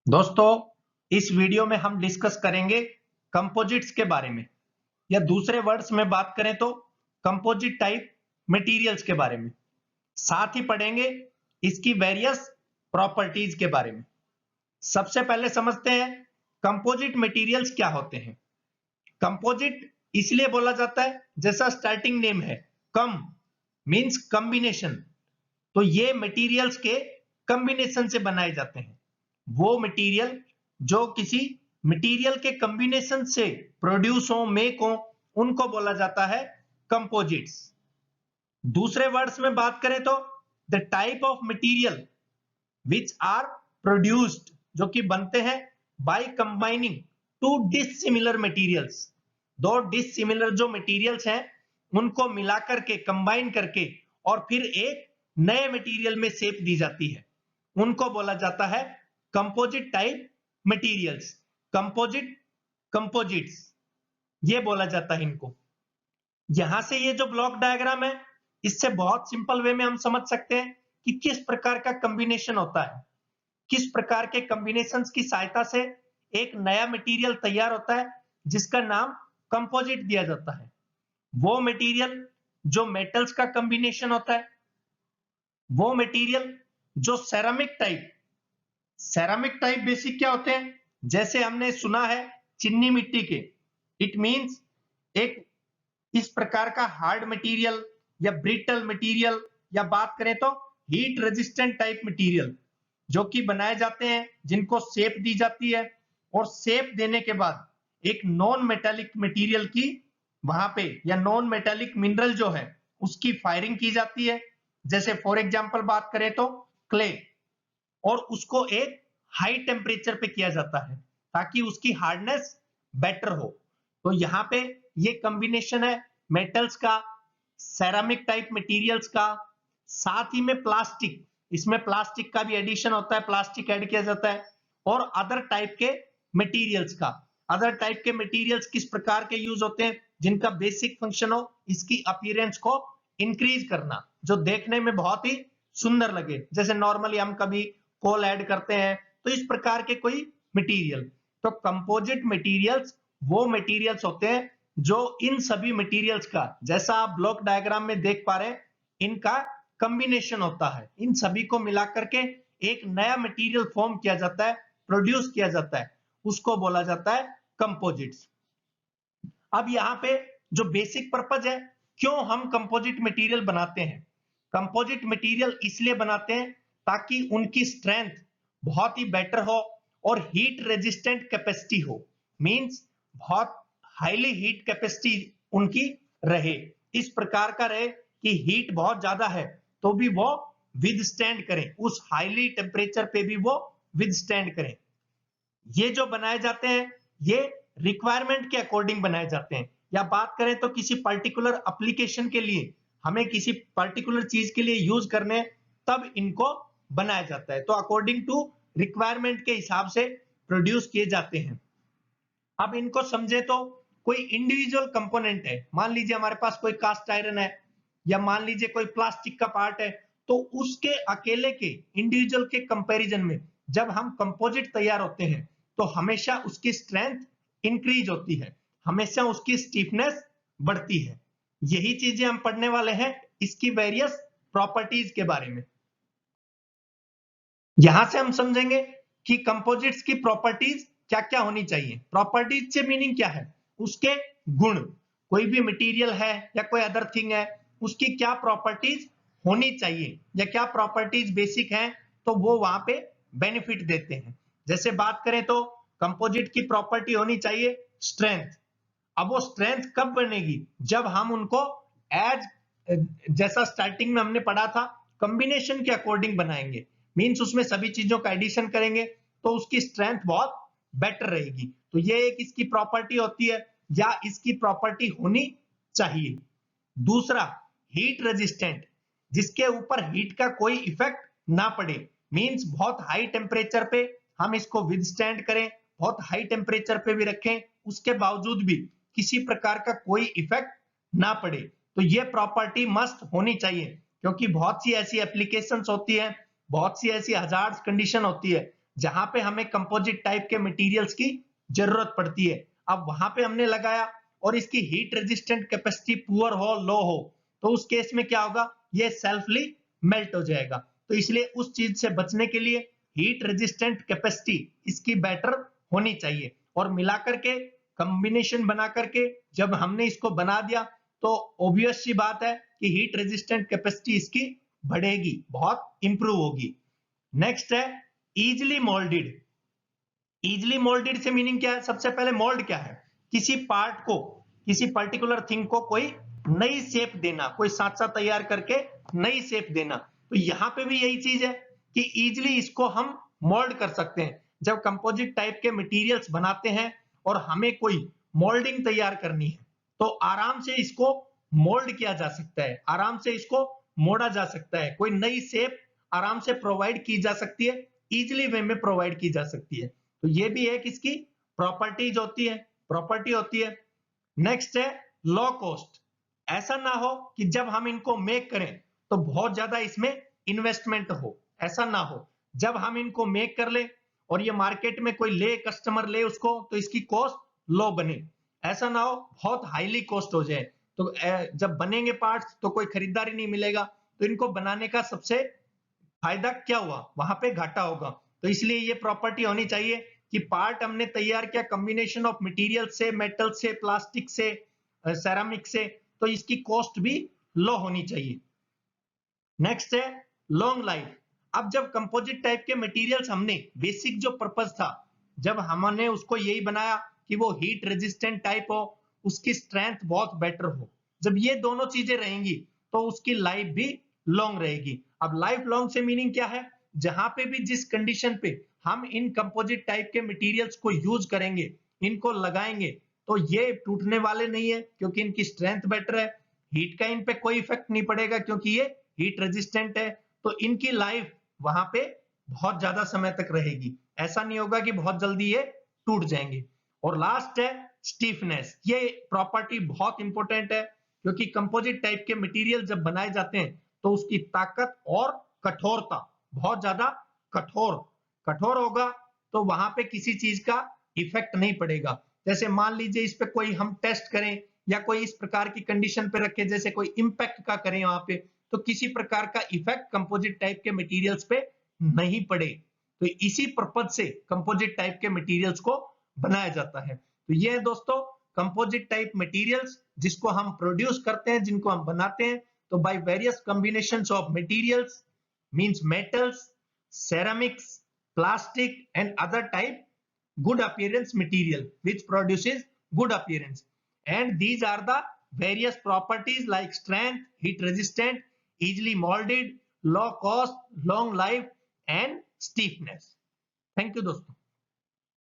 दोस्तों, इस वीडियो में हम डिस्कस करेंगे कंपोजिट्स के बारे में, या दूसरे वर्ड्स में बात करें तो कंपोजिट टाइप मटेरियल्स के बारे में। साथ ही पढ़ेंगे इसकी वेरियस प्रॉपर्टीज के बारे में। सबसे पहले समझते हैं कंपोजिट मटेरियल्स क्या होते हैं। कंपोजिट इसलिए बोला जाता है, जैसा स्टार्टिंग नेम है, कम मींस कॉम्बिनेशन, तो ये मटेरियल्स के कॉम्बिनेशन से बनाए जाते हैं। वो मटेरियल जो किसी मटेरियल के कॉम्बिनेशन से प्रोड्यूस हो, मेक हो, उनको बोला जाता है कंपोजिट्स। दूसरे वर्ड्स में बात करें तो the type of material which are produced, जो कि बनते हैं by combining two dissimilar materials. दो डिसिमिलर जो मटेरियल्स हैं उनको मिलाकर के, कंबाइन करके, और फिर एक नए मटेरियल में शेप दी जाती है, उनको बोला जाता है कंपोजिट टाइप मटेरियल्स। कंपोजिट्स ये बोला जाता है इनको। यहां से ये जो ब्लॉक डायग्राम है, इससे बहुत सिंपल वे में हम समझ सकते हैं कि किस प्रकार का कॉम्बिनेशन होता है, किस प्रकार के कॉम्बिनेशंस की सहायता से एक नया मटेरियल तैयार होता है जिसका नाम कंपोजिट दिया जाता है। वो मटेरियल जो मेटल्स का कॉम्बिनेशन होता है, वो मटेरियल जो सेरामिक टाइप बेसिक क्या होते हैं, जैसे हमने सुना है चिन्नी मिट्टी के, इट मींस एक इस प्रकार का हार्ड मटेरियल या ब्रिटल मटेरियल, या बात करें तो हीट रेजिस्टेंट टाइप मटेरियल, जो कि बनाए जाते हैं, जिनको शेप दी जाती है, और शेप देने के बाद एक नॉन मेटालिक मटेरियल की वहां पे, या नॉन मेटालिक मिनरल जो है उसकी फायरिंग की जाती है। जैसे फॉर एग्जांपल बात करें तो क्ले, और उसको एक हाई टेम्परेचर पे किया जाता है ताकि उसकी हार्डनेस बेटर हो। तो यहाँ पे ये कॉम्बिनेशन है मेटल्स का, सेरामिक टाइप मटेरियल्स का, साथ ही में प्लास्टिक, इसमें प्लास्टिक का भी एडिशन होता है, प्लास्टिक ऐड किया जाता है, और अदर टाइप के मटेरियल्स का। अदर टाइप के मटेरियल्स किस प्रकार के यूज होते हैं, जिनका बेसिक फंक्शन हो इसकी अपीयरेंस को इंक्रीज करना, जो देखने में बहुत ही सुंदर लगे। जैसे नॉर्मली हम कभी कोल ऐड करते हैं, तो इस प्रकार के कोई मटेरियल। तो कंपोजिट मटेरियल्स वो मटेरियल्स होते हैं जो इन सभी मटेरियल्स का, जैसा आप ब्लॉक डायग्राम में देख पा रहे हैं, इनका कॉम्बिनेशन होता है। इन सभी को मिलाकर के एक नया मटेरियल फॉर्म किया जाता है, प्रोड्यूस किया जाता है, उसको बोला जाता है कंपोजिट्स। अब यहाँ पे जो बेसिक पर्पज है, क्यों हम कंपोजिट मटेरियल बनाते हैं। कंपोजिट मटेरियल इसलिए बनाते हैं ताकि उनकी स्ट्रेंथ बहुत ही बेटर हो और हीट रेजिस्टेंट कैपेसिटी हो, मींस बहुत हाईली हीट कैपेसिटी उनकी रहे, इस प्रकार का रहे कि हीट बहुत ज्यादा है तो भी वो विदस्टैंड करें, उस हाईली टेम्परेचर पे भी वो विदस्टैंड करें। ये जो बनाए जाते हैं ये रिक्वायरमेंट के अकॉर्डिंग बनाए जाते हैं, या बात करें तो किसी पर्टिकुलर एप्लीकेशन के लिए, हमें किसी पर्टिकुलर चीज के लिए यूज करने, तब इनको बनाया जाता है। तो अकॉर्डिंग टू रिक्वायरमेंट के हिसाब से प्रोड्यूस किए जाते हैं। अब इनको समझे तो कोई इंडिविजुअल कंपोनेंट है, मान लीजिए हमारे पास कोई कास्ट आयरन है, या मान लीजिए कोई प्लास्टिक का पार्ट है, तो उसके अकेले के इंडिविजुअल के कंपैरिजन में जब हम कंपोजिट तैयार होते हैं तो हमेशा उसकी स्ट्रेंथ इंक्रीज होती है, हमेशा उसकी स्टीफनेस बढ़ती है। यही चीजें हम पढ़ने वाले हैं इसकी वेरियस प्रॉपर्टीज के बारे में। यहां से हम समझेंगे कि कंपोजिट्स की प्रॉपर्टीज क्या क्या होनी चाहिए। प्रॉपर्टीज से मीनिंग क्या है, उसके गुण, कोई भी मटेरियल है या कोई अदर थिंग है, उसकी क्या प्रॉपर्टीज होनी चाहिए, या क्या प्रॉपर्टीज बेसिक हैं तो वो वहां पे बेनिफिट देते हैं। जैसे बात करें तो कंपोजिट की प्रॉपर्टी होनी चाहिए स्ट्रेंथ। अब वो स्ट्रेंथ कब बनेगी, जब हम उनको एज, जैसा स्टार्टिंग में हमने पढ़ा था, कॉम्बिनेशन के अकॉर्डिंग बनाएंगे, मींस उसमें सभी चीजों का एडिशन करेंगे तो उसकी स्ट्रेंथ बहुत बेटर रहेगी। तो ये एक इसकी प्रॉपर्टी होती है, या इसकी प्रॉपर्टी होनी चाहिए। दूसरा, हीट रेजिस्टेंट, जिसके ऊपर हीट का कोई इफेक्ट ना पड़े, मींस बहुत हाई टेम्परेचर पे हम इसको विदस्टैंड करें, बहुत हाई टेम्परेचर पे भी रखें, उसके बावजूद भी किसी प्रकार का कोई इफेक्ट ना पड़े। तो ये प्रॉपर्टी मस्ट होनी चाहिए, क्योंकि बहुत सी ऐसी एप्लीकेशंस होती हैं, बहुत सी ऐसी हजार्ड्स कंडीशन होती है जहां पे हमें कंपोजिट टाइप के मटेरियल्स की जरूरत पड़ती है। अब वहां पे हमने लगाया और इसकी हीट रेजिस्टेंट कैपेसिटी पुअर हो, लो हो, तो उस केस में क्या होगा, ये सेल्फली मेल्ट हो जाएगा। तो इसलिए उस चीज से बचने के लिए हीट रेजिस्टेंट कैपेसिटी इसकी बेटर होनी चाहिए। और मिलाकर के कॉम्बिनेशन बना करके जब हमने इसको बना दिया तो ऑब्वियस सी बात है कि हीट रेजिस्टेंट कैपेसिटी इसकी बढ़ेगी, बहुत इंप्रूव होगी। नेक्स्ट है इजिली मोल्डेड। इजिली मोल्डेड से मीनिंग क्या है? सबसे पहले मोल्ड क्या है? किसी पार्ट को, किसी पर्टिकुलर थिंग को कोई नई शेप देना, कोई सांचा तैयार करके नई शेप देना। तो यहां पे भी यही चीज है कि इजिली इसको हम मोल्ड कर सकते हैं। जब कंपोजिट टाइप के मटेरियल्स बनाते हैं और हमें कोई मोल्डिंग तैयार करनी है तो आराम से इसको मोल्ड किया जा सकता है, आराम से इसको मोड़ा जा सकता है, कोई नई शेप आराम से प्रोवाइड की जा सकती है, इजिली वे में प्रोवाइड की जा सकती है। तो ये भी एक इसकी प्रॉपर्टीज होती है, प्रॉपर्टी होती है। नेक्स्ट है लो कॉस्ट। ऐसा ना हो कि जब हम इनको मेक करें तो बहुत ज्यादा इसमें इन्वेस्टमेंट हो, ऐसा ना हो। जब हम इनको मेक कर ले और ये मार्केट में कोई ले, कस्टमर ले उसको, तो इसकी कॉस्ट लो बने। ऐसा ना हो बहुत हाईली कॉस्ट हो जाए, तो जब बनेंगे पार्ट्स तो कोई खरीदारी नहीं मिलेगा, तो इनको बनाने का सबसे फायदा क्या हुआ, वहां पे घाटा होगा। तो इसलिए ये प्रॉपर्टी होनी चाहिए कि पार्ट हमने तैयार किया कॉम्बिनेशन ऑफ मटेरियल से, मेटल से, प्लास्टिक से, सेरामिक से, तो इसकी कॉस्ट भी लो होनी चाहिए। नेक्स्ट है लॉन्ग लाइफ। अब जब कंपोजिट टाइप के मटेरियल्स हमने बेसिक जो पर्पस था, जब हमने उसको यही बनाया कि वो हीट रेजिस्टेंट टाइप हो, उसकी स्ट्रेंथ बहुत बेटर हो, जब ये दोनों चीजें रहेंगी तो उसकी लाइफ भी लॉन्ग रहेगी। अब लाइफ लॉन्ग से मीनिंग क्या है? जहां पे भी जिस कंडीशन पे हम इन कंपोजिट टाइप के मटेरियल्स को यूज करेंगे, इनको लगाएंगे, तो ये टूटने वाले नहीं है क्योंकि इनकी स्ट्रेंथ बेटर है, हीट का इन पे कोई इफेक्ट नहीं पड़ेगा क्योंकि ये हीट रेजिस्टेंट है, तो इनकी लाइफ वहां पे बहुत ज्यादा समय तक रहेगी। ऐसा नहीं होगा कि बहुत जल्दी ये टूट जाएंगे। और लास्ट है स्टीफनेस। ये प्रॉपर्टी बहुत इंपॉर्टेंट है क्योंकि कंपोजिट टाइप के मटेरियल जब बनाए जाते हैं तो उसकी ताकत और कठोरता बहुत ज्यादा कठोर कठोर होगा, तो वहां पे किसी चीज का इफेक्ट नहीं पड़ेगा। जैसे मान लीजिए इस पे कोई हम टेस्ट करें या कोई इस प्रकार की कंडीशन पे रखे, जैसे कोई इंपैक्ट का करें वहां पे, तो किसी प्रकार का इफेक्ट कंपोजिट टाइप के मटेरियल्स पे नहीं पड़े। तो इसी पर्पज से कंपोजिट टाइप के मटेरियल्स को बनाया जाता है। तो ये है दोस्तों कंपोजिट टाइप मटेरियल्स जिसको हम प्रोड्यूस करते हैं, जिनको हम बनाते हैं। तो by various combinations of materials means metals, ceramics, plastic and other type good appearance material which produces good appearance, and these are the various properties like strength, heat resistant, easily molded, low cost, long life and stiffness. Thank you दोस्तों।